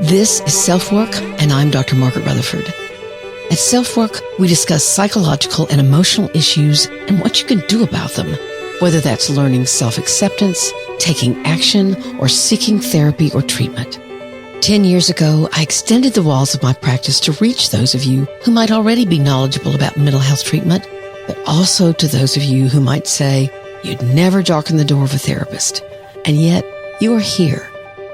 This is SelfWork, and I'm Dr. Margaret Rutherford. At SelfWork, we discuss psychological and emotional issues and what you can do about them, whether that's learning self-acceptance, taking action, or seeking therapy or treatment. 10 years ago, I extended the walls of my practice to reach those of you who might already be knowledgeable about mental health treatment, but also to those of you who might say you'd never darken the door of a therapist. And yet, you are here.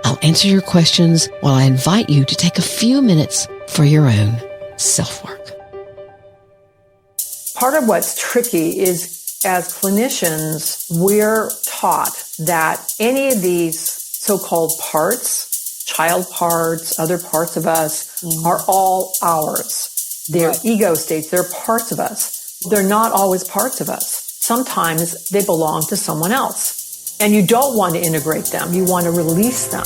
I'll answer your questions while I invite you to take a few minutes for your own self-work. Part of what's tricky is, as clinicians, we're taught that any of these so-called parts, child parts, other parts of us, are all ours. They're ego states, they're parts of us. They're not always parts of us. Sometimes they belong to someone else. And you don't want to integrate them. You want to release them.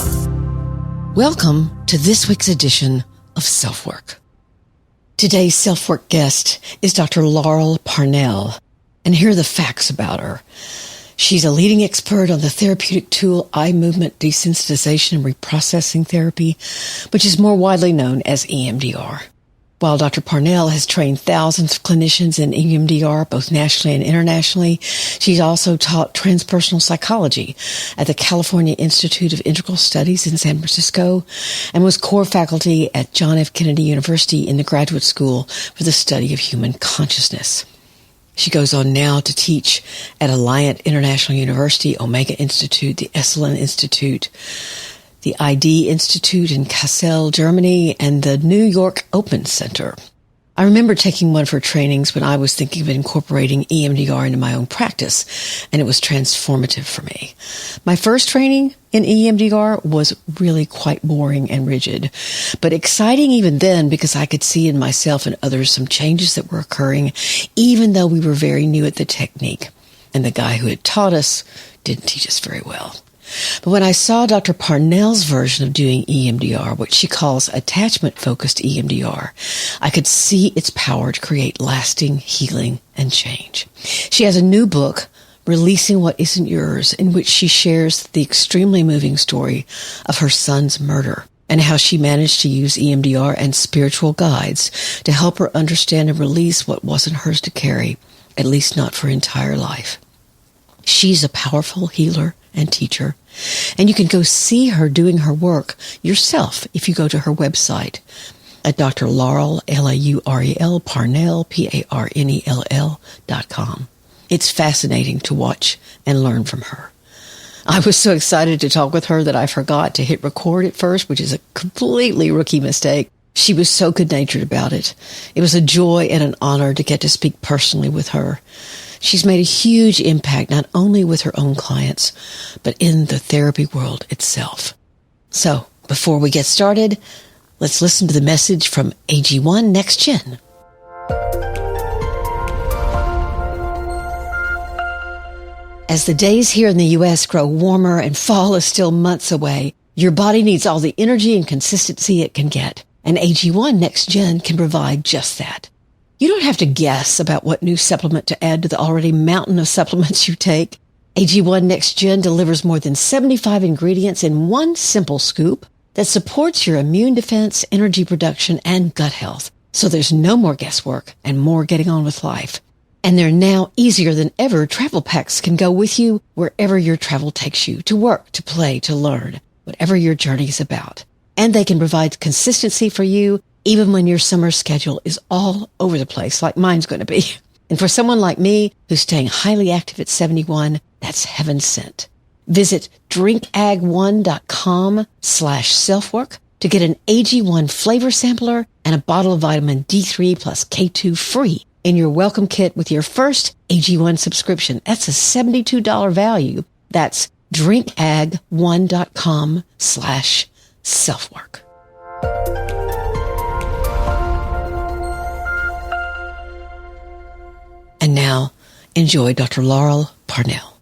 Welcome to this week's edition of SelfWork. Today's SelfWork guest is Dr. Laurel Parnell, and here are the facts about her. She's a leading expert on the therapeutic tool eye movement desensitization and reprocessing therapy, which is more widely known as EMDR. While Dr. Parnell has trained thousands of clinicians in EMDR, both nationally and internationally, she's also taught transpersonal psychology at the California Institute of Integral Studies in San Francisco and was core faculty at John F. Kennedy University in the Graduate School for the Study of Human Consciousness. She goes on now to teach at Alliant International University, Omega Institute, the Esalen Institute, the ID Institute in Kassel, Germany, and the New York Open Center. I remember taking one of her trainings when I was thinking of incorporating EMDR into my own practice, and it was transformative for me. My first training in EMDR was really quite boring and rigid, but exciting even then because I could see in myself and others some changes that were occurring, even though we were very new at the technique, and the guy who had taught us didn't teach us very well. But when I saw Dr. Parnell's version of doing EMDR, what she calls attachment-focused EMDR, I could see its power to create lasting healing and change. She has a new book, Releasing What Isn't Yours, in which she shares the extremely moving story of her son's murder and how she managed to use EMDR and spiritual guides to help her understand and release what wasn't hers to carry, at least not for her entire life. She's a powerful healer and teacher, and you can go see her doing her work yourself if you go to her website at Dr. Laurel, Laurel, Parnell, Parnell.com. It's fascinating to watch and learn from her. I was so excited to talk with her that I forgot to hit record at first, which is a completely rookie mistake. She was so good-natured about it. It was a joy and an honor to get to speak personally with her. She's made a huge impact not only with her own clients, but in the therapy world itself. So, before we get started, let's listen to the message from AG1 Next Gen. As the days here in the U.S. grow warmer and fall is still months away, your body needs all the energy and consistency it can get, and AG1 Next Gen can provide just that. You don't have to guess about what new supplement to add to the already mountain of supplements you take. AG1 Next Gen delivers more than 75 ingredients in one simple scoop that supports your immune defense, energy production, and gut health. So there's no more guesswork and more getting on with life. And they're now easier than ever. Travel packs can go with you wherever your travel takes you, to work, to play, to learn, whatever your journey is about. And they can provide consistency for you even when your summer schedule is all over the place, like mine's going to be. And for someone like me, who's staying highly active at 71, that's heaven sent. Visit drinkag1.com/selfwork to get an AG1 flavor sampler and a bottle of vitamin D3 plus K2 free in your welcome kit with your first AG1 subscription. That's a $72 value. That's drinkag1.com/selfwork. And now, enjoy Dr. Laurel Parnell.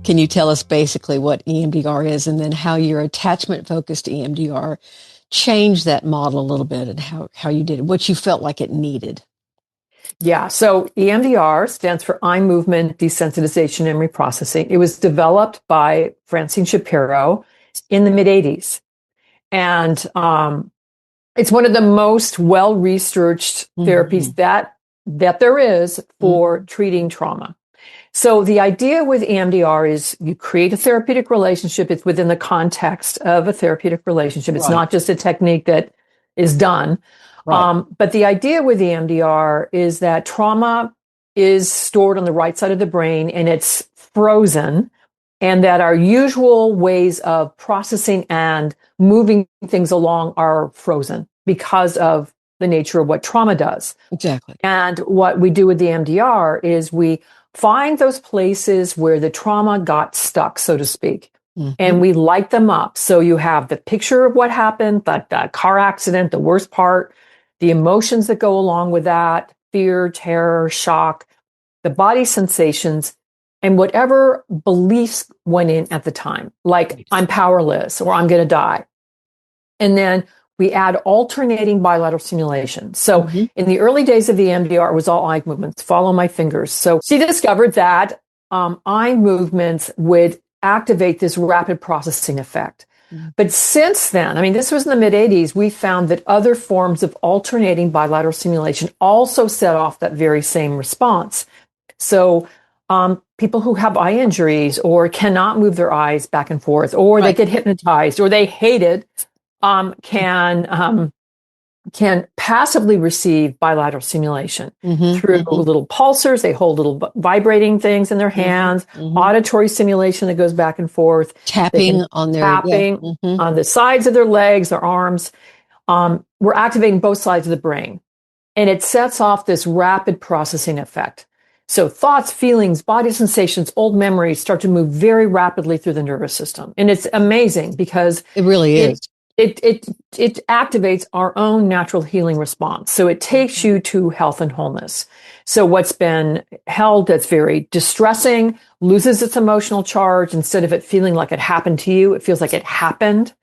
Can you tell us basically what EMDR is and then how your attachment-focused EMDR changed that model a little bit and how you did it, what you felt like it needed? Yeah. So EMDR stands for eye movement desensitization and reprocessing. It was developed by Francine Shapiro in the mid 80s. And it's one of the most well-researched therapies that there is for treating trauma. So the idea with EMDR is you create a therapeutic relationship. It's within the context of a therapeutic relationship. It's not just a technique that is done. But the idea with EMDR is that trauma is stored on the right side of the brain and it's frozen, and that our usual ways of processing and moving things along are frozen because of the nature of what trauma does. Exactly. And what we do with the EMDR is we find those places where the trauma got stuck, so to speak, and we light them up. So you have the picture of what happened, the car accident, the worst part, the emotions that go along with that, fear, terror, shock, the body sensations, and whatever beliefs went in at the time, like I'm powerless or I'm going to die. And then we add alternating bilateral stimulation. So in the early days of the EMDR, it was all eye movements, follow my fingers. So she discovered that eye movements would activate this rapid processing effect. But since then, I mean, this was in the mid 80s, we found that other forms of alternating bilateral stimulation also set off that very same response. So people who have eye injuries or cannot move their eyes back and forth, or they get hypnotized, or they hate it, can passively receive bilateral stimulation through little pulsers. They hold little vibrating things in their hands, auditory stimulation that goes back and forth, tapping on the sides of their legs, their arms. We're activating both sides of the brain, and it sets off this rapid processing effect. So thoughts, feelings, body sensations, old memories start to move very rapidly through the nervous system. And it's amazing because it really is. It activates our own natural healing response. So it takes you to health and wholeness. So what's been held that's very distressing loses its emotional charge. Instead of it feeling like it happened to you, it feels like it happened.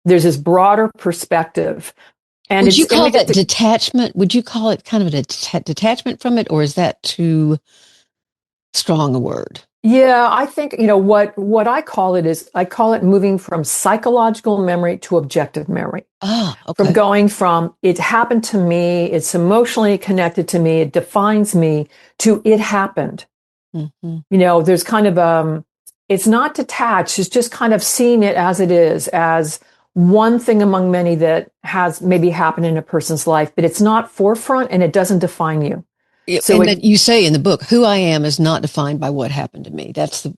There's this broader perspective. And would you call that detachment? Would you call it kind of a detachment from it, or is that too strong a word? Yeah, I think, what I call it is, I call it moving from psychological memory to objective memory. From going from it happened to me, it's emotionally connected to me, it defines me, to it happened. There's kind of, it's not detached, it's just kind of seeing it as it is, as one thing among many that has maybe happened in a person's life, but it's not forefront and it doesn't define you. So and you say in the book, who I am is not defined by what happened to me. That's the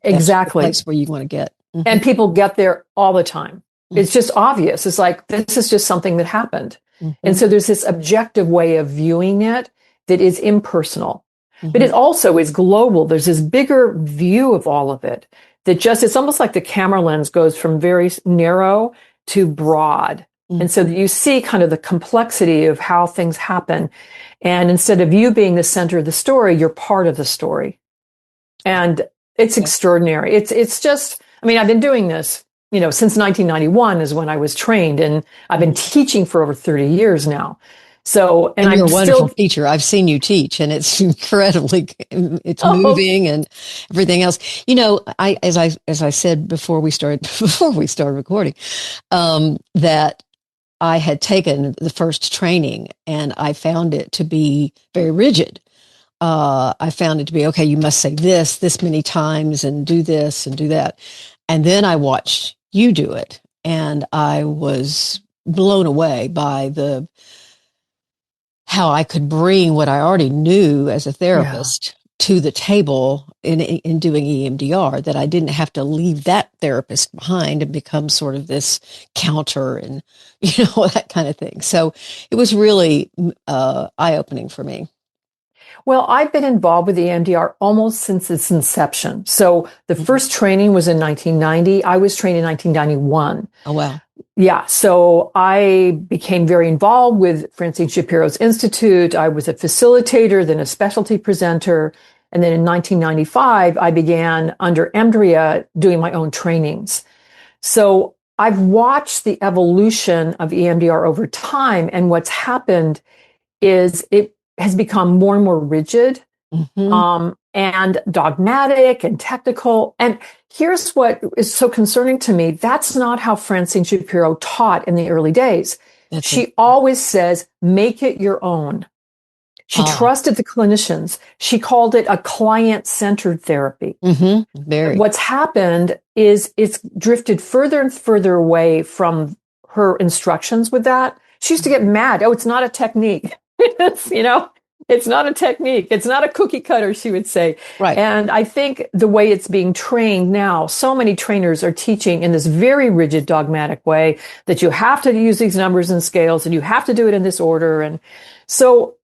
place where you want to get. And people get there all the time. It's just obvious. It's like, this is just something that happened. And so there's this objective way of viewing it that is impersonal, but it also is global. There's this bigger view of all of it that it's almost like the camera lens goes from very narrow to broad. And so you see kind of the complexity of how things happen. And instead of you being the center of the story, you're part of the story. And it's extraordinary. It's just, I mean, I've been doing this, since 1991 is when I was trained, and I've been teaching for over 30 years now. So, and you're a wonderful teacher. I've seen you teach, and it's incredibly, it's moving and everything else. As I said before we started recording, that I had taken the first training and I found it to be very rigid. I found it to be, okay, you must say this many times and do this and do that. And then I watched you do it, and I was blown away by how I could bring what I already knew as a therapist to the table in doing EMDR, that I didn't have to leave that therapist behind and become sort of this counter and, that kind of thing. So it was really eye-opening for me. Well, I've been involved with EMDR almost since its inception. So the first training was in 1990. I was trained in 1991. Oh, wow. Yeah. So I became very involved with Francine Shapiro's Institute. I was a facilitator, then a specialty presenter. And then in 1995, I began under EMDR doing my own trainings. So I've watched the evolution of EMDR over time. And what's happened is has become more and more rigid, and dogmatic and technical. And here's what is so concerning to me. That's not how Francine Shapiro taught in the early days. She always says, make it your own. She trusted the clinicians. She called it a client-centered therapy. What's happened is it's drifted further and further away from her instructions with that. She used to get mad. Oh, it's not a technique. It's not a technique. It's not a cookie cutter, she would say. Right. And I think the way it's being trained now, so many trainers are teaching in this very rigid, dogmatic way that you have to use these numbers and scales and you have to do it in this order. And so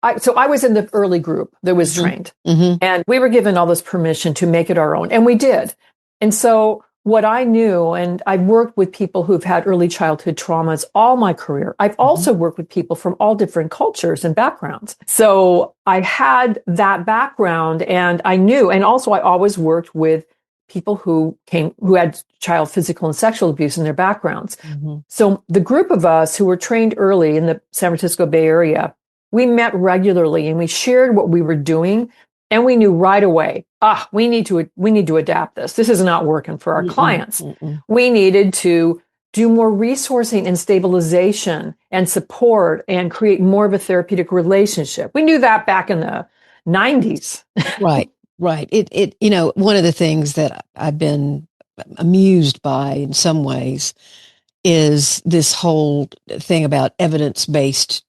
I was in the early group that was trained, and we were given all this permission to make it our own, and we did. And so what I knew, and I've worked with people who've had early childhood traumas all my career. I've also worked with people from all different cultures and backgrounds. So I had that background, and I knew, and also I always worked with people who had child physical and sexual abuse in their backgrounds. So the group of us who were trained early in the San Francisco Bay Area, we met regularly and we shared what we were doing, and we knew right away, we need to adapt this. This is not working for our clients. We needed to do more resourcing and stabilization and support and create more of a therapeutic relationship. We knew that back in the 90s. Right. One of the things that I've been amused by in some ways is this whole thing about evidence-based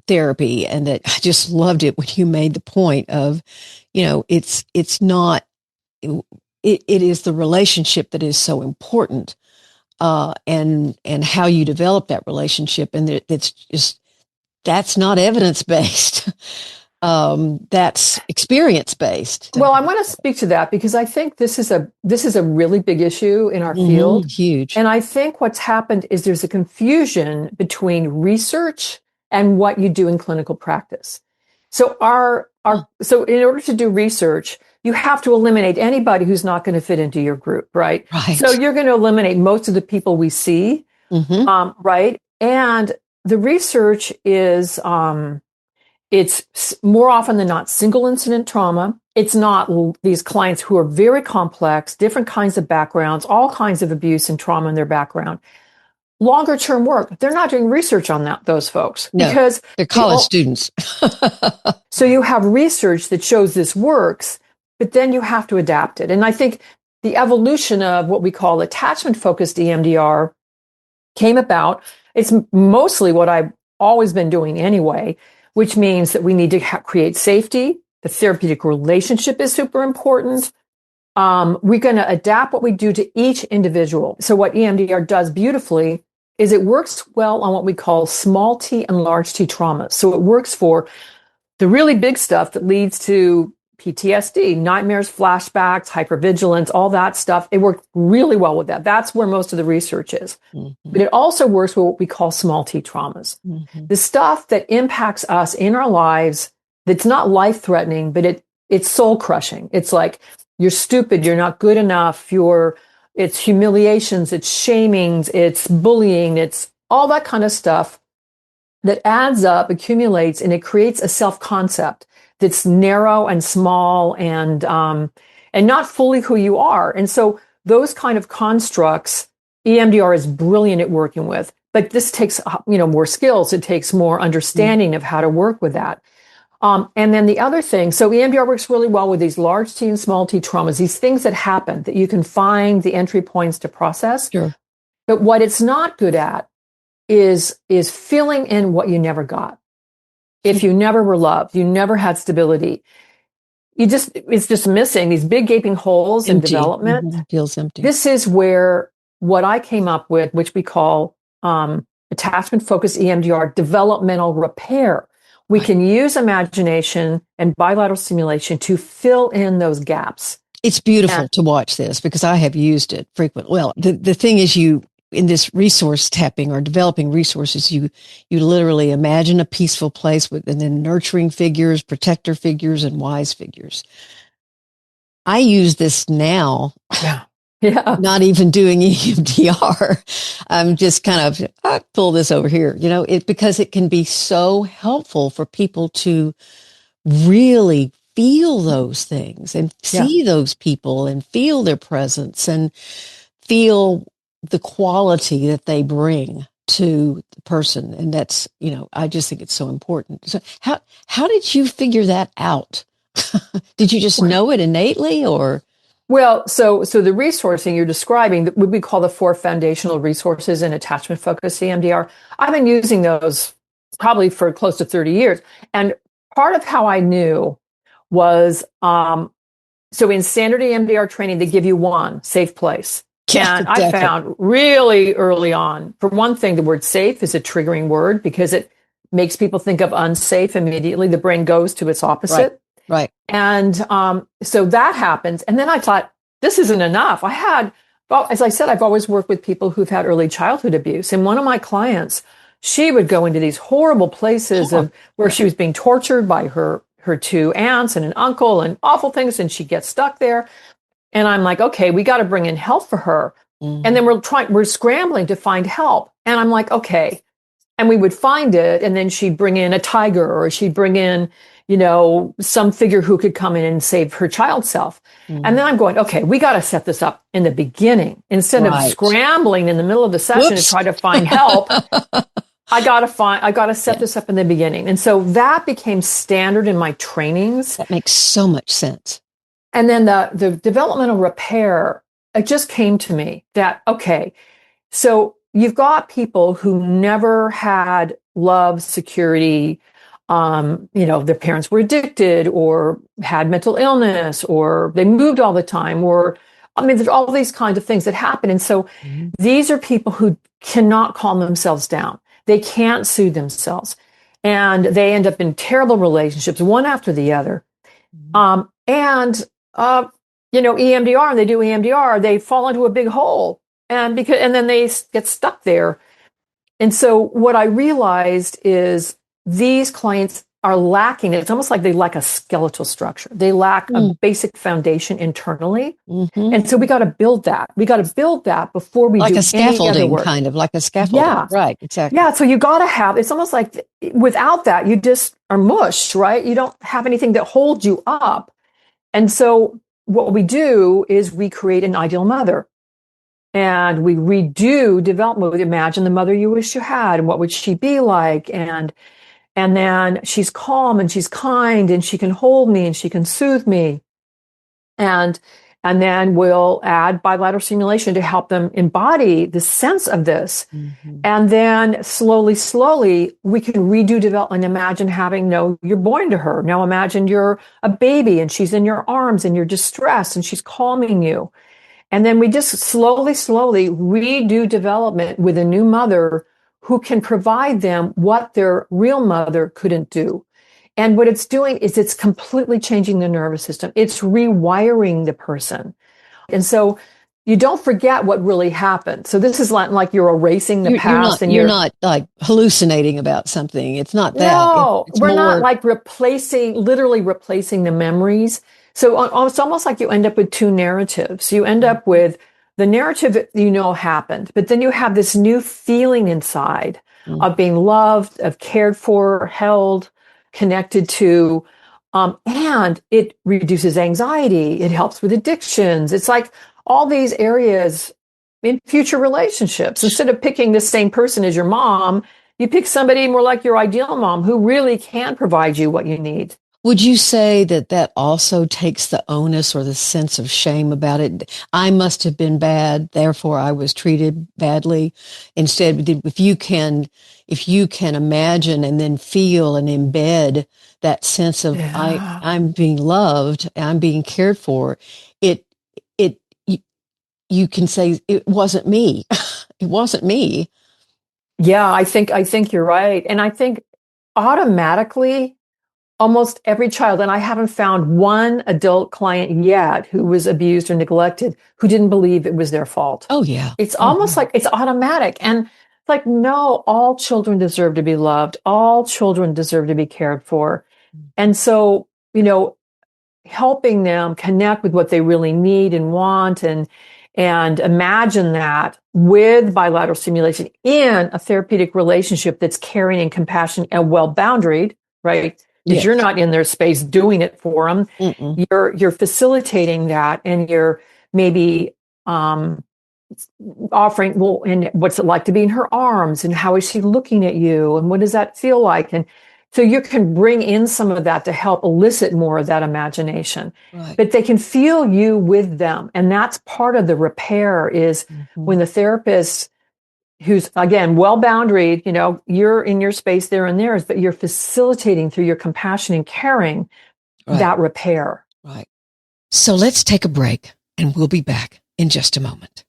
therapy, and that I just loved it when you made the point of, it's not, it is the relationship that is so important, and how you develop that relationship, and that's not evidence-based. That's experience-based. Well, I want to speak to that because I think this is a really big issue in our field. Huge. And I think what's happened is there's a confusion between research and what you do in clinical practice. So so in order to do research, you have to eliminate anybody who's not going to fit into your group, right? Right. So you're going to eliminate most of the people we see, right? And the research is, it's more often than not single incident trauma. It's not these clients who are very complex, different kinds of backgrounds, all kinds of abuse and trauma in their background. Longer term work, they're not doing research on those folks because they're college students. So you have research that shows this works, but then you have to adapt it. And I think the evolution of what we call attachment focused EMDR came about. It's mostly what I've always been doing anyway, which means that we need to create safety. The therapeutic relationship is super important. We're going to adapt what we do to each individual. So what EMDR does beautifully is it works well on what we call small T and large T traumas. So it works for the really big stuff that leads to PTSD, nightmares, flashbacks, hypervigilance, all that stuff. It worked really well with that. That's where most of the research is. But it also works with what we call small T traumas. The stuff that impacts us in our lives that's not life-threatening, but it's soul-crushing. It's like, you're stupid, you're not good enough, it's humiliations, it's shamings, it's bullying, it's all that kind of stuff that adds up, accumulates, and it creates a self-concept that's narrow and small and not fully who you are. And so those kind of constructs, EMDR is brilliant at working with, but this takes, more skills. It takes more understanding of how to work with that. And then the other thing, so EMDR works really well with these large T and small T traumas, these things that happen that you can find the entry points to process. Sure. But what it's not good at is filling in what you never got. If you never were loved, you never had stability, it's just missing these big gaping holes in development. Feels empty. This is where what I came up with, which we call attachment focused EMDR, developmental repair. We can use imagination and bilateral stimulation to fill in those gaps. It's beautiful to watch this because I have used it frequently. Well, the thing is, in this resource tapping or developing resources, you literally imagine a peaceful place and then nurturing figures, protector figures, and wise figures. I use this now Yeah. not even doing EMDR. I'm just I pull this over here, because it can be so helpful for people to really feel those things and Yeah. see those people and feel their presence and feel the quality that they bring to the person. And that's, I just think it's so important. So how did you figure that out? Did you just know it innately, or? Well, so the resourcing you're describing, what we call the four foundational resources in attachment focused EMDR, I've been using those probably for close to 30 years. And part of how I knew was, so in standard EMDR training, they give you one safe place. Yeah, And I exactly. found really early on, for one thing, the word safe is a triggering word because it makes people think of unsafe immediately. The brain goes to its Right. opposite. Right. And so that happens. And then I thought, this isn't enough. Well, as I said, I've always worked with people who've had early childhood abuse. And one of my clients, she would go into these horrible places Huh. of where she was being tortured by her two aunts and an uncle and awful things. And she gets stuck there. And I'm like, okay, we got to bring in help for her. And then we're scrambling to find help. And I'm like, okay. And we would find it. And then she'd bring in a tiger or she'd bring in, some figure who could come in and save her child self. And then I'm going, okay, we got to set this up in the beginning instead of Right. scrambling in the middle of the session to try to find help. I got to set this up in the beginning. And so that became standard in my trainings. That makes so much sense. And then the developmental repair, it just came to me that, okay, so you've got people who never had love, security, their parents were addicted or had mental illness or they moved all the time there's all these kinds of things that happen. And so these are people who cannot calm themselves down. They can't soothe themselves and they end up in terrible relationships, one after the other. EMDR, and they do EMDR, they fall into a big hole and then they get stuck there. And so what I realized is these clients are lacking. It's almost like they lack a skeletal structure. They lack a basic foundation internally. And so we got to build that. We got to build that before we like do a scaffolding, any other work. kind of like a scaffolding. Yeah. Right. Exactly. Yeah. So you got to have, it's almost like without that, you just are mush, right? You don't have anything that holds you up. And so what we do is we create an ideal mother. And we redo development. We imagine the mother you wish you had, and what would she be like? And then she's calm and she's kind and she can hold me and she can soothe me. And then we'll add bilateral stimulation to help them embody the sense of this. And then slowly, we can redo development. Imagine you're born to her. Now imagine you're a baby and she's in your arms and you're distressed and she's calming you. And then we just slowly redo development with a new mother who can provide them what their real mother couldn't do. And what it's doing is it's completely changing the nervous system. It's rewiring the person. And so you don't forget what really happened. So this is like you're erasing the past. You're not like hallucinating about something. It's not that. No, it's we're more... not like literally replacing the memories. So it's almost like you end up with two narratives. You end up with the narrative that happened, but then you have this new feeling inside of being loved, of cared for, held, connected to, and it reduces anxiety. It helps with addictions. It's like all these areas in future relationships. Instead of picking the same person as your mom, you pick somebody more like your ideal mom who really can provide you what you need. Would you say that also takes the onus or the sense of shame about it? I must have been bad, therefore I was treated badly. Instead, if you can imagine and then feel and embed that sense of I'm being loved, I'm being cared for, you can say it wasn't me. It wasn't me. Yeah, I think you're right. And I think automatically almost every child, and I haven't found one adult client yet who was abused or neglected who didn't believe it was their fault. Oh, yeah. It's almost like it's automatic. And it's like, no, all children deserve to be loved. All children deserve to be cared for. And so, helping them connect with what they really need and want And imagine that with bilateral stimulation in a therapeutic relationship that's caring and compassionate and well boundaried, right? Because Yes. you're not in their space doing it for them. Mm-mm. You're facilitating that, and you're maybe offering, well, and what's it like to be in her arms, and how is she looking at you, and what does that feel like? And so you can bring in some of that to help elicit more of that imagination. Right. But they can feel you with them. And that's part of the repair is when the therapist, who's again, well boundaried, you're in your space, they're in theirs, but you're facilitating through your compassion and caring that repair. Right. So let's take a break and we'll be back in just a moment.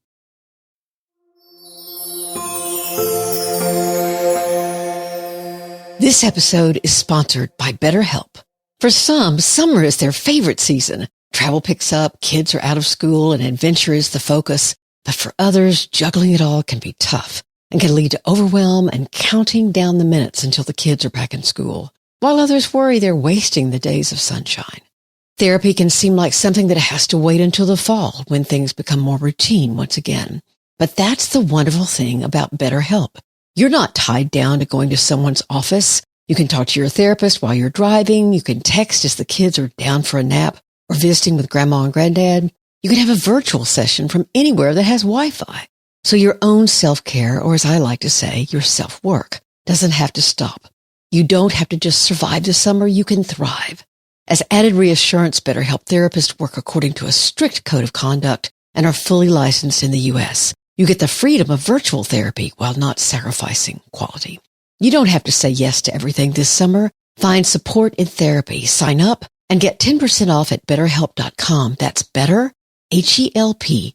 This episode is sponsored by BetterHelp. For some, summer is their favorite season. Travel picks up, kids are out of school, and adventure is the focus. But for others, juggling it all can be tough and can lead to overwhelm and counting down the minutes until the kids are back in school, while others worry they're wasting the days of sunshine. Therapy can seem like something that has to wait until the fall when things become more routine once again. But that's the wonderful thing about BetterHelp. You're not tied down to going to someone's office. You can talk to your therapist while you're driving. You can text as the kids are down for a nap or visiting with grandma and granddad. You can have a virtual session from anywhere that has Wi-Fi. So your own self-care, or as I like to say, your self-work, doesn't have to stop. You don't have to just survive the summer. You can thrive. As added reassurance, BetterHelp therapists work according to a strict code of conduct and are fully licensed in the U.S. You get the freedom of virtual therapy while not sacrificing quality. You don't have to say yes to everything this summer. Find support in therapy. Sign up and get 10% off at BetterHelp.com. That's better, HELP.com.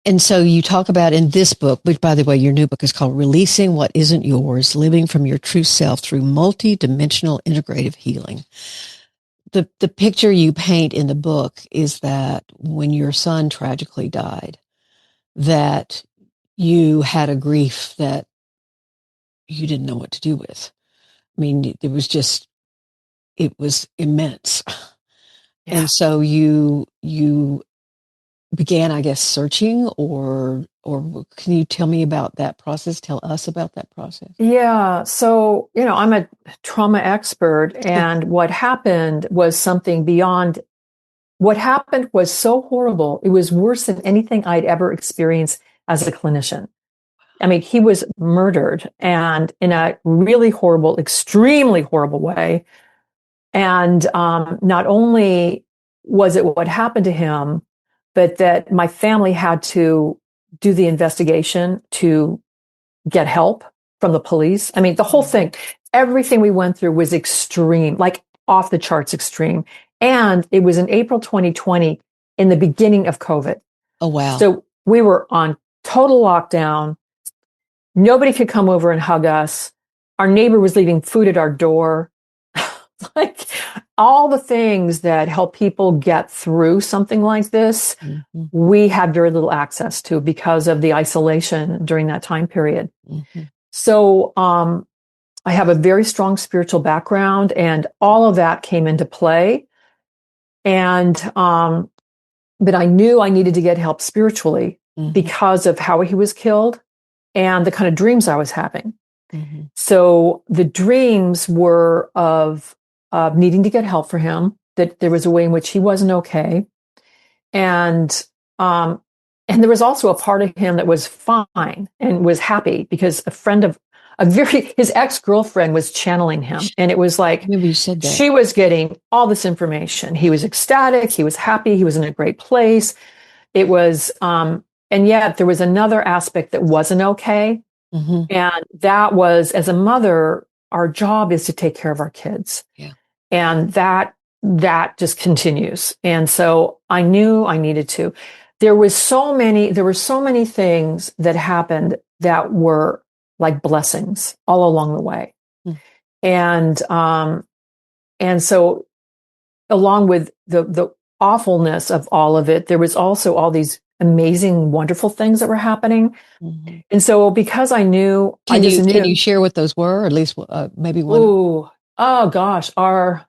And so you talk about in this book, which, by the way, your new book is called Releasing What Isn't Yours, Living from Your True Self Through Multi-Dimensional Integrative Healing. The picture you paint in the book is that when your son tragically died, that you had a grief that you didn't know what to do with. I mean, it was immense. Yeah. And so you began, I guess, searching, or can you tell me about that process? Tell us about that process. Yeah. So, I'm a trauma expert, and what happened was something beyond. What happened was so horrible. It was worse than anything I'd ever experienced as a clinician. I mean, he was murdered, and in a really horrible, extremely horrible way. And not only was it what happened to him, but that my family had to do the investigation to get help from the police. I mean, the whole thing, everything we went through was extreme, like off the charts extreme. And it was in April 2020, in the beginning of COVID. Oh, wow. So we were on total lockdown. Nobody could come over and hug us. Our neighbor was leaving food at our door. Like all the things that help people get through something like this, we had very little access to because of the isolation during that time period. So I have a very strong spiritual background, and all of that came into play. And but I knew I needed to get help spiritually because of how he was killed and the kind of dreams I was having. So the dreams were of needing to get help for him, that there was a way in which he wasn't okay. And there was also a part of him that was fine and was happy because his ex-girlfriend was channeling him. And it was like, maybe you said that. She was getting all this information. He was ecstatic. He was happy. He was in a great place. It was, and yet there was another aspect that wasn't okay. And that was, as a mother, our job is to take care of our kids. Yeah. And that just continues. And so I knew I needed to. There were so many things that happened that were like blessings all along the way. And so along with the awfulness of all of it, there was also all these amazing, wonderful things that were happening. Mhm. And so because I knew, Can you share what those were? Or at least maybe one. ooh, oh gosh, our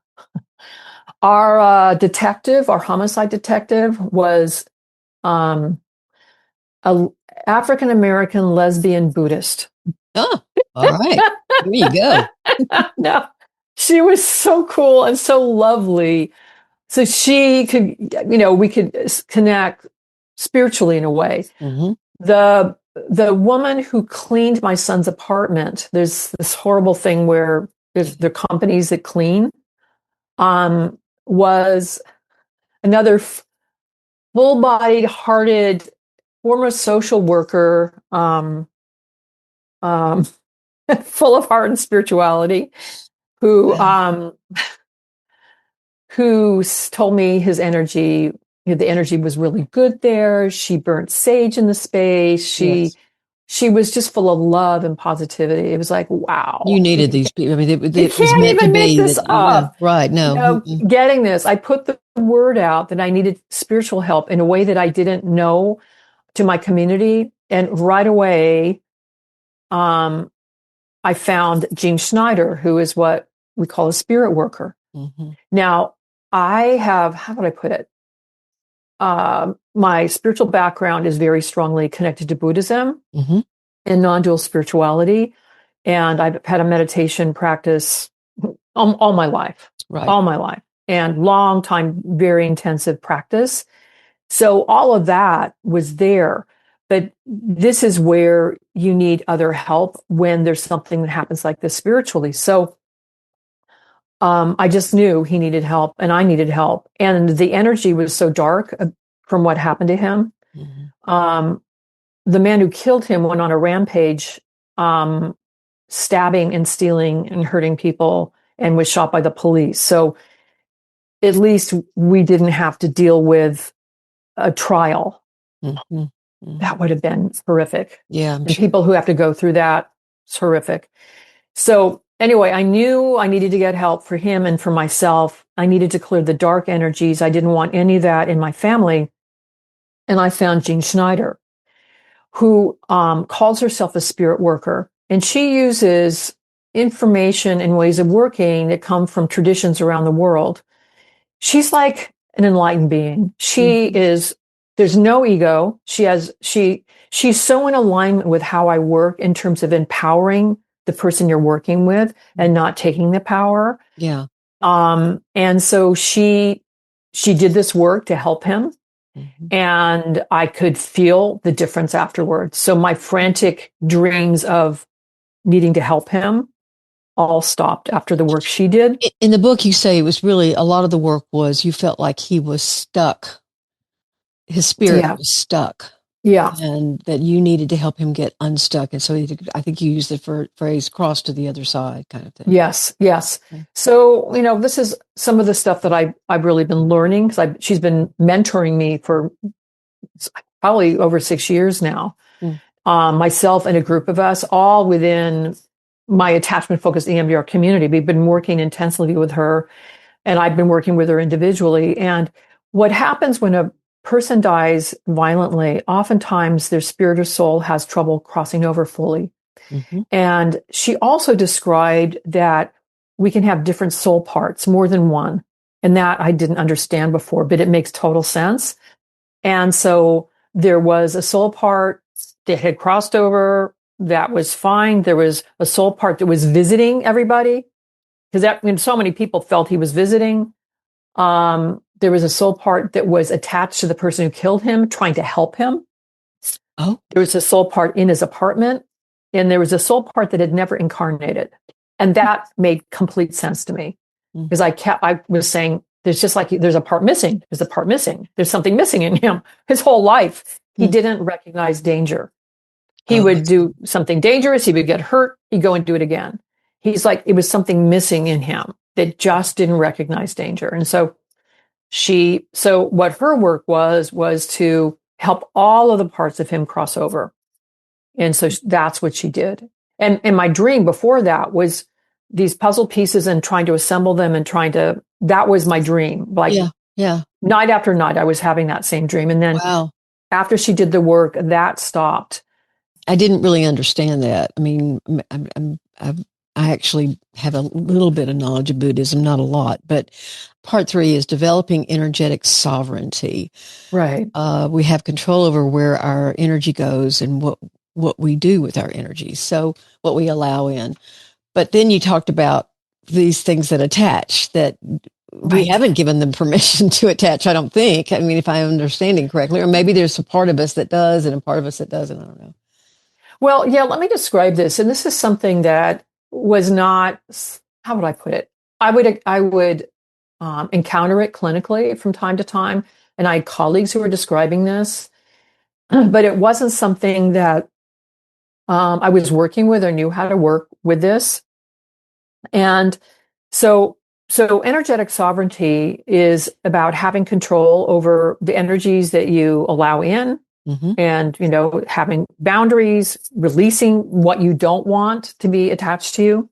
detective, our homicide detective was a African American lesbian Buddhist. Oh, all right. There you go. No, she was so cool and so lovely. So she could, we could connect spiritually in a way. Mm-hmm. The woman who cleaned my son's apartment, there's this horrible thing where there are companies that clean, was another full-bodied, hearted former social worker, full of heart and spirituality, who told me his energy, the energy was really good there. She burnt sage in the space. Yes. She was just full of love and positivity. It was like, wow. You needed these people. I mean, You it was can't meant to even make be this that, up. right. No. Getting this, I put the word out that I needed spiritual help in a way that I didn't know to my community. And right away, I found Jean Schneider, who is what we call a spirit worker. Mm-hmm. Now, I have, how would I put it? My spiritual background is very strongly connected to Buddhism Mm-hmm. and non-dual spirituality. And I've had a meditation practice all my life, Right. all my life, and long time, very intensive practice. So all of that was there. But this is where you need other help when there's something that happens like this spiritually. So I just knew he needed help and I needed help. And the energy was so dark from what happened to him. Mm-hmm. The man who killed him went on a rampage, stabbing and stealing and hurting people, and was shot by the police. So at least we didn't have to deal with a trial. Mm-hmm. Mm-hmm. That would have been horrific. Yeah. And people who have to go through that, it's horrific. So anyway, I knew I needed to get help for him and for myself. I needed to clear the dark energies. I didn't want any of that in my family. And I found Jean Schneider, who calls herself a spirit worker. And she uses information and ways of working that come from traditions around the world. She's like an enlightened being. She is, there's no ego. She's so in alignment with how I work in terms of empowering the person you're working with and not taking the power. Yeah. And so she did this work to help him. Mm-hmm. And I could feel the difference afterwards. So my frantic dreams of needing to help him all stopped after the work she did. In the book, you say it was really, a lot of the work was, you felt like he was stuck. His spirit was stuck. Yeah. And that you needed to help him get unstuck. And so I think you used the phrase cross to the other side kind of thing. Yes. Yes. Okay. So, this is some of the stuff that I've really been learning because she's been mentoring me for probably over 6 years now. Myself and a group of us, all within my attachment focused EMDR community. We've been working intensively with her, and I've been working with her individually. And what happens when a person dies violently, oftentimes their spirit or soul has trouble crossing over fully. Mm-hmm. And she also described that we can have different soul parts, more than one. And that I didn't understand before, but it makes total sense. And so there was a soul part that had crossed over. That was fine. There was a soul part that was visiting everybody because so many people felt he was visiting. There was a soul part that was attached to the person who killed him, trying to help him. Oh, there was a soul part in his apartment, and there was a soul part that had never incarnated. And that made complete sense to me because I was saying, there's a part missing. There's a part missing. There's something missing in him. His whole life, he didn't recognize danger. He would do something dangerous. He would get hurt. He'd go and do it again. He's like, it was something missing in him that just didn't recognize danger. And so what her work was to help all of the parts of him cross over. And so that's what she did. And my dream before that was these puzzle pieces and trying to assemble them and that was my dream. Like, yeah. night after night, I was having that same dream. And then wow. after she did the work, that stopped. I didn't really understand that. I mean, I actually have a little bit of knowledge of Buddhism, not a lot, but part 3 is developing energetic sovereignty. Right. We have control over where our energy goes and what we do with our energy. So what we allow in. But then you talked about these things that attach that we haven't given them permission to attach, I don't think. I mean, if I'm understanding correctly, or maybe there's a part of us that does and a part of us that doesn't. I don't know. Well, yeah, let me describe this. And this is something that was not, how would I put it? I would encounter it clinically from time to time. And I had colleagues who were describing this, but it wasn't something that I was working with or knew how to work with this. And so energetic sovereignty is about having control over the energies that you allow in, and, having boundaries, releasing what you don't want to be attached to you,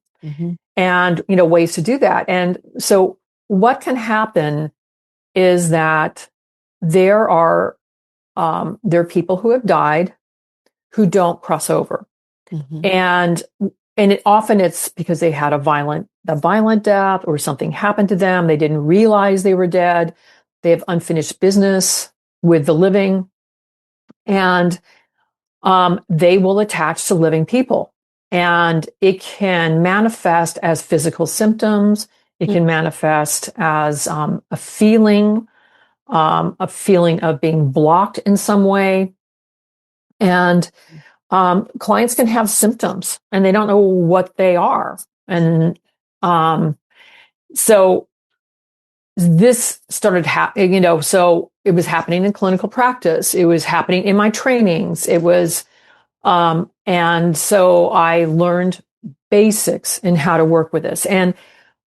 and, ways to do that. And so what can happen is that there are people who have died who don't cross over. And often it's because they had a violent death, or something happened to them. They didn't realize they were dead. They have unfinished business with the living, and they will attach to living people. And it can manifest as physical symptoms. It can manifest as a feeling of being blocked in some way. And clients can have symptoms and they don't know what they are. And so this started happening, so it was happening in clinical practice. It was happening in my trainings. It was, and so I learned basics in how to work with this. And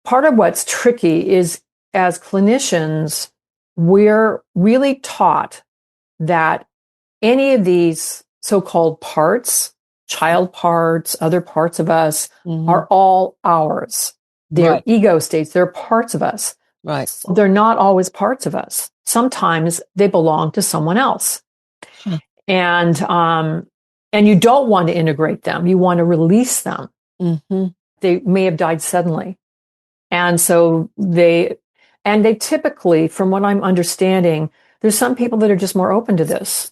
part of what's tricky is, as clinicians, we're really taught that any of these so-called parts, child parts, other parts of us, are all ours. They're ego states. They're parts of us. Right. They're not always parts of us. Sometimes they belong to someone else. And you don't want to integrate them. You want to release them. They may have died suddenly. And so they typically, from what I'm understanding, there's some people that are just more open to this.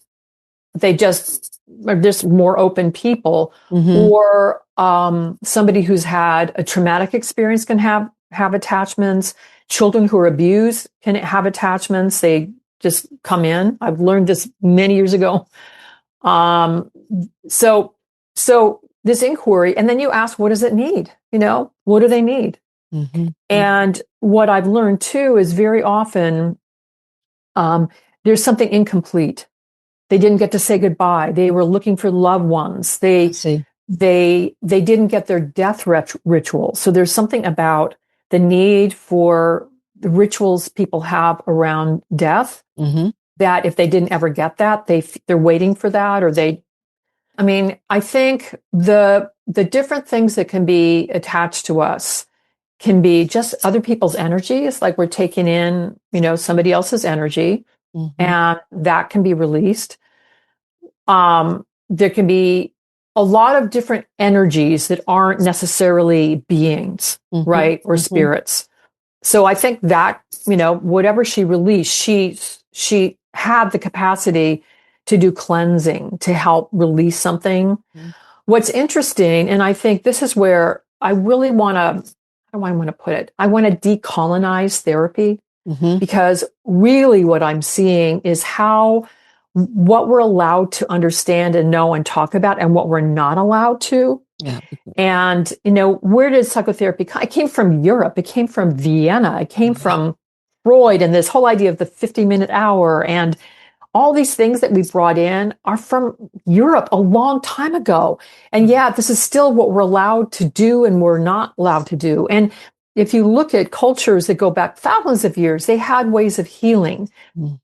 They just are just more open people, or somebody who's had a traumatic experience can have attachments. Children who are abused can have attachments. They just come in. I've learned this many years ago. So this inquiry, and then you ask, what does it need? What do they need? And what I've learned too is very often there's something incomplete. They didn't get to say goodbye. They were looking for loved ones. They didn't get their death ritual. So there's something about the need for the rituals people have around death, that if they didn't ever get that, they're waiting for that, or I think the different things that can be attached to us can be just other people's energy. It's like we're taking in, somebody else's energy, and that can be released. There can be a lot of different energies that aren't necessarily beings, right? Or spirits. So I think that, whatever she released, she had the capacity to do cleansing, to help release something. What's interesting, and I think this is where I really want to, how do I want to put it? I want to decolonize therapy, because really what I'm seeing is what we're allowed to understand and know and talk about, and what we're not allowed to. Yeah. And, where did psychotherapy come? It came from Europe. It came from Vienna. It came from Freud, and this whole idea of the 50-minute hour, and all these things that we brought in are from Europe a long time ago. And this is still what we're allowed to do and we're not allowed to do. And if you look at cultures that go back thousands of years, they had ways of healing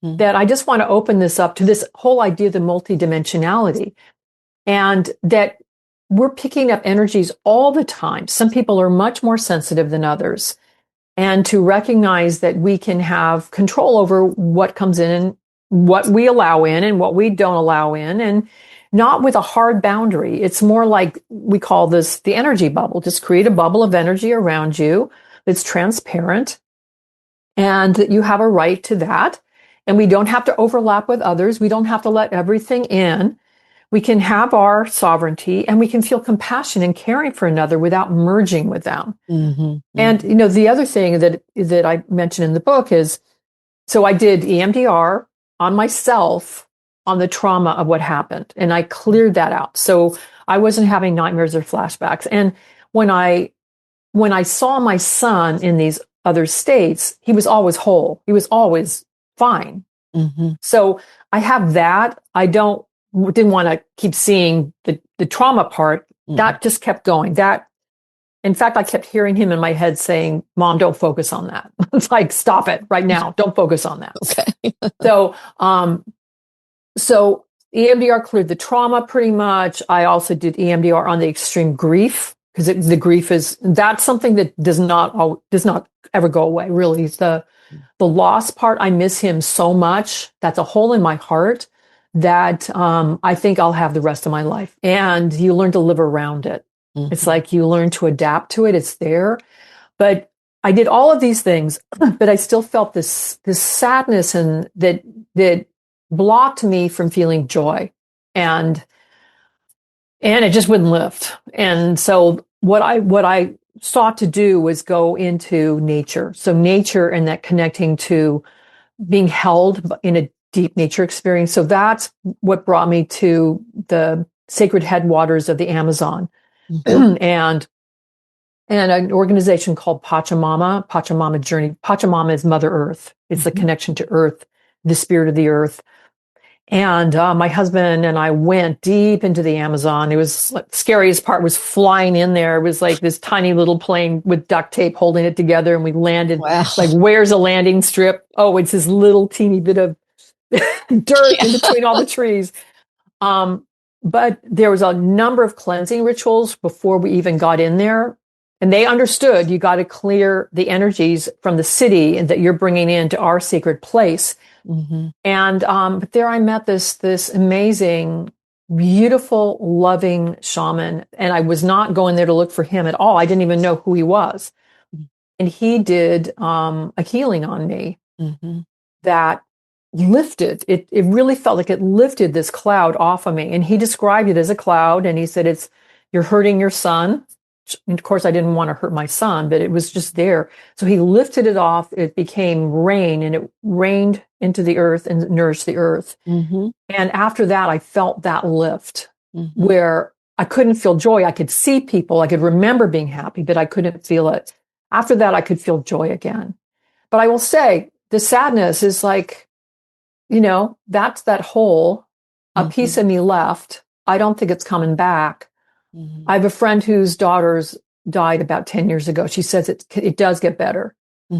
that I just want to open this up to, this whole idea of the multidimensionality, and that we're picking up energies all the time. Some people are much more sensitive than others, and to recognize that we can have control over what comes in what we allow in and what we don't allow in, and not with a hard boundary. It's more like we call this the energy bubble. Just create a bubble of energy around you that's transparent, and that you have a right to that. And we don't have to overlap with others. We don't have to let everything in. We can have our sovereignty, and we can feel compassion and caring for another without merging with them. And, the other thing that I mentioned in the book is, so I did EMDR on myself on the trauma of what happened, and I cleared that out. So I wasn't having nightmares or flashbacks. And when I saw my son in these other states, he was always whole. He was always fine. So I have that. I didn't want to keep seeing the trauma part. That just kept going. In fact, I kept hearing him in my head saying, "Mom, don't focus on that." It's like, stop it right now. Don't focus on that. Okay. So EMDR cleared the trauma pretty much. I also did EMDR on the extreme grief, because the grief that's something that does not ever go away. Really, the loss part. I miss him so much. That's a hole in my heart that I think I'll have the rest of my life. And you learn to live around it. It's like you learn to adapt to it. It's there. But I did all of these things, but I still felt this sadness, and that blocked me from feeling joy. And it just wouldn't lift. And so what I sought to do was go into nature. So nature, and that connecting to being held in a deep nature experience. So that's what brought me to the sacred headwaters of the Amazon. And an organization called Pachamama Journey. Pachamama is Mother Earth. It's the connection to Earth, the spirit of the earth. And my husband and I went deep into the Amazon. It was the scariest part was flying in there. It was like this tiny little plane with duct tape holding it together. And we landed like, where's a landing strip? Oh, it's this little teeny bit of dirt in between all the trees. But there was a number of cleansing rituals before we even got in there. And they understood you got to clear the energies from the city and that you're bringing into our sacred place. And but there I met this amazing, beautiful, loving shaman. And I was not going there to look for him at all. I didn't even know who he was. And he did a healing on me that lifted it. It really felt like it lifted this cloud off of me. And he described it as a cloud. And he said, you're hurting your son. And of course, I didn't want to hurt my son, but it was just there. So he lifted it off. It became rain, and it rained into the earth and nourished the earth. And after that, I felt that lift where I couldn't feel joy. I could see people. I could remember being happy, but I couldn't feel it. After that, I could feel joy again. But I will say the sadness is like, that's that hole, a piece of me left. I don't think it's coming back. I have a friend whose daughters died about 10 years ago. She says it does get better,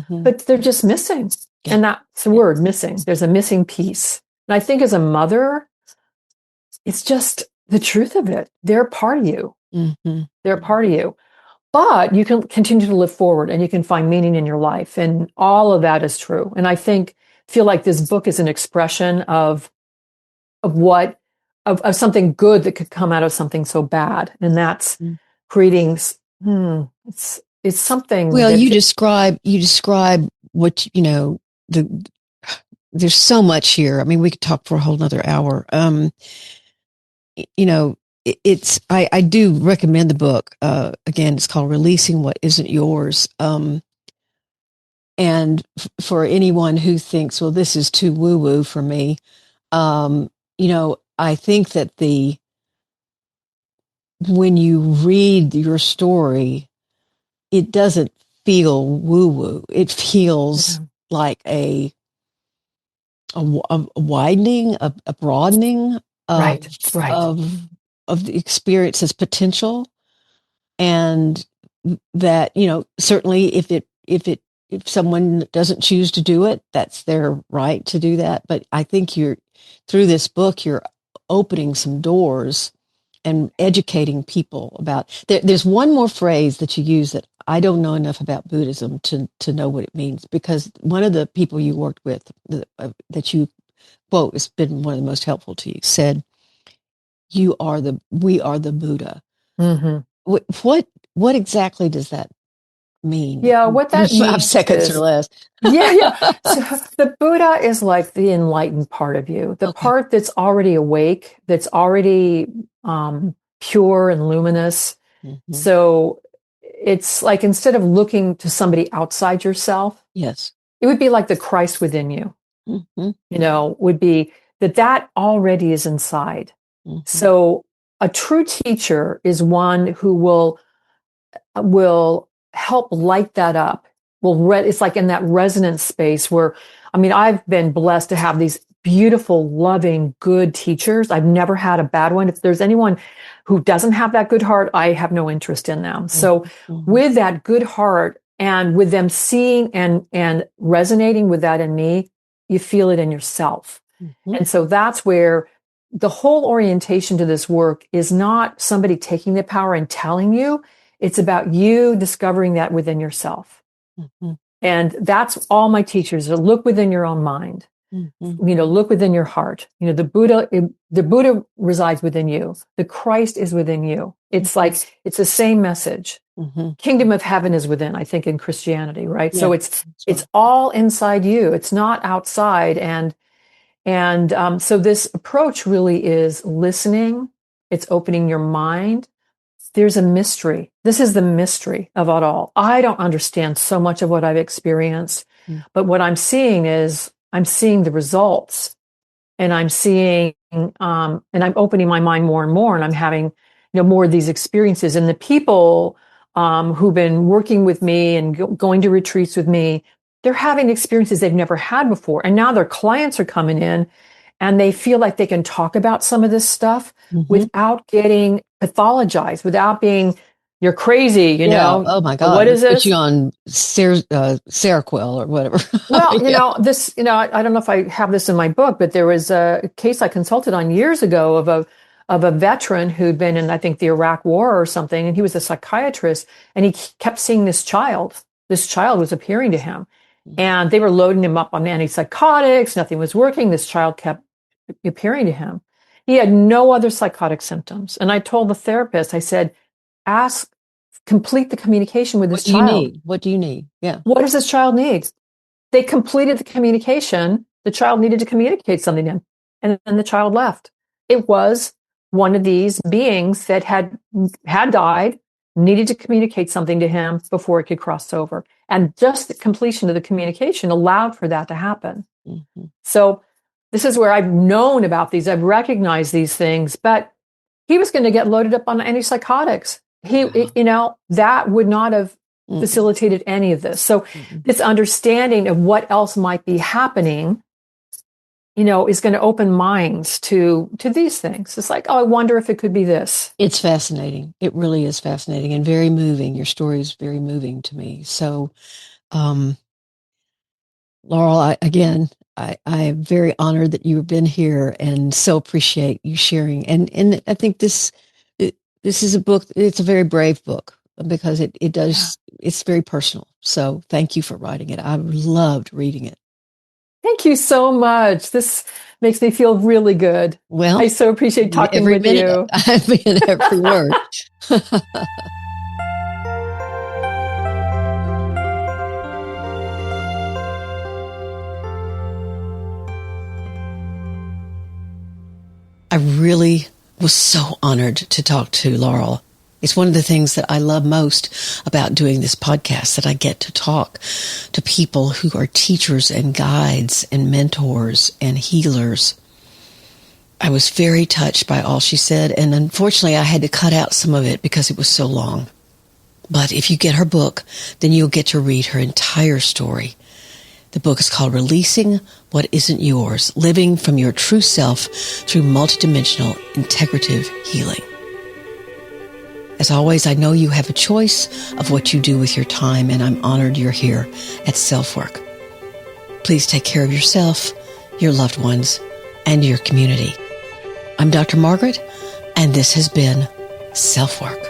but they're just missing. And that's the word, missing. There's a missing piece. And I think as a mother, it's just the truth of it. They're part of you. They're part of you. But you can continue to live forward, and you can find meaning in your life. And all of that is true. And I feel like this book is an expression of something good that could come out of something so bad. And that's creating, it's something. Well, you describe what, there's so much here. I mean, we could talk for a whole nother hour. I do recommend the book. Again, it's called Releasing What Isn't Yours. And for anyone who thinks, well, this is too woo-woo for me, I think that when you read your story, it doesn't feel woo-woo. It feels like a widening, a broadening of the experience's potential. And that, certainly if someone doesn't choose to do it, that's their right to do that. But I think through this book, you're opening some doors and educating people about. There's one more phrase that you use that I don't know enough about Buddhism to know what it means, because one of the people you worked with that you quote has been one of the most helpful to you. Said, we are the Buddha. Mm-hmm. What exactly does that mean? Yeah, what that 5 means seconds or is, less. yeah. So the Buddha is like the enlightened part of you, the Okay. part that's already awake, that's already pure and luminous. Mm-hmm. So it's like instead of looking to somebody outside yourself, Yes. it would be like the Christ within you, Mm-hmm. would be that already is inside. Mm-hmm. So a true teacher is one who will help light that up. It's like in that resonance space where, I mean, I've been blessed to have these beautiful, loving, good teachers. I've never had a bad one. If there's anyone who doesn't have that good heart, I have no interest in them. So Mm-hmm. with that good heart and with them seeing and resonating with that in me, you feel it in yourself. Mm-hmm. And so that's where the whole orientation to this work is not somebody taking the power and telling you. It's about you discovering that within yourself. Mm-hmm. And that's all my teachers are. Look within your own mind. Mm-hmm. Look within your heart. The Buddha resides within you. The Christ is within you. It's like, it's the same message. Mm-hmm. Kingdom of heaven is within, I think, in Christianity, right? Yeah, So it's all inside you. It's not outside. And so this approach really is listening. It's opening your mind. There's a mystery. This is the mystery of it all. I don't understand so much of what I've experienced, but what I'm seeing is I'm seeing the results, and I'm seeing, and I'm opening my mind more and more, and I'm having, more of these experiences. And the people who've been working with me and going to retreats with me, they're having experiences they've never had before. And now their clients are coming in and they feel like they can talk about some of this stuff without getting pathologized, without being, you're crazy, Oh my God. What is Put this? you on Seroquel or whatever. Well, Yeah. I don't know if I have this in my book, but there was a case I consulted on years ago of a veteran who'd been in, I think, the Iraq War or something, and he was a psychiatrist, and he kept seeing this child. This child was appearing to him, and they were loading him up on antipsychotics. Nothing was working. This child kept appearing to him. He had no other psychotic symptoms, and I told the therapist, I said, complete the communication with this child. What do you need? Yeah. What does this child need? They completed the communication. The child needed to communicate something to him, and then the child left. It was one of these beings that had died, needed to communicate something to him before it could cross over. And just the completion of the communication allowed for that to happen. Mm-hmm. So this is where I've known about these. I've recognized these things, but he was going to get loaded up on antipsychotics. That would not have facilitated any of this. So this understanding of what else might be happening, is going to open minds to these things. It's like, I wonder if it could be this. It's fascinating. It really is fascinating and very moving. Your story is very moving to me. So, Laurel, I am very honored that you've been here and so appreciate you sharing. And I think this is a book. It's a very brave book because it's very personal. So thank you for writing it. I've loved reading it. Thank you so much. This makes me feel really good. Well, I so appreciate talking with you. I mean, every word. I really was so honored to talk to Laurel. It's one of the things that I love most about doing this podcast, that I get to talk to people who are teachers and guides and mentors and healers. I was very touched by all she said, and unfortunately I had to cut out some of it because it was so long. But if you get her book, then you'll get to read her entire story. The book is called Releasing What Isn't Yours, Living from Your True Self Through Multidimensional Integrative Healing. As always, I know you have a choice of what you do with your time, and I'm honored you're here at SelfWork. Please take care of yourself, your loved ones, and your community. I'm Dr. Margaret, and this has been SelfWork.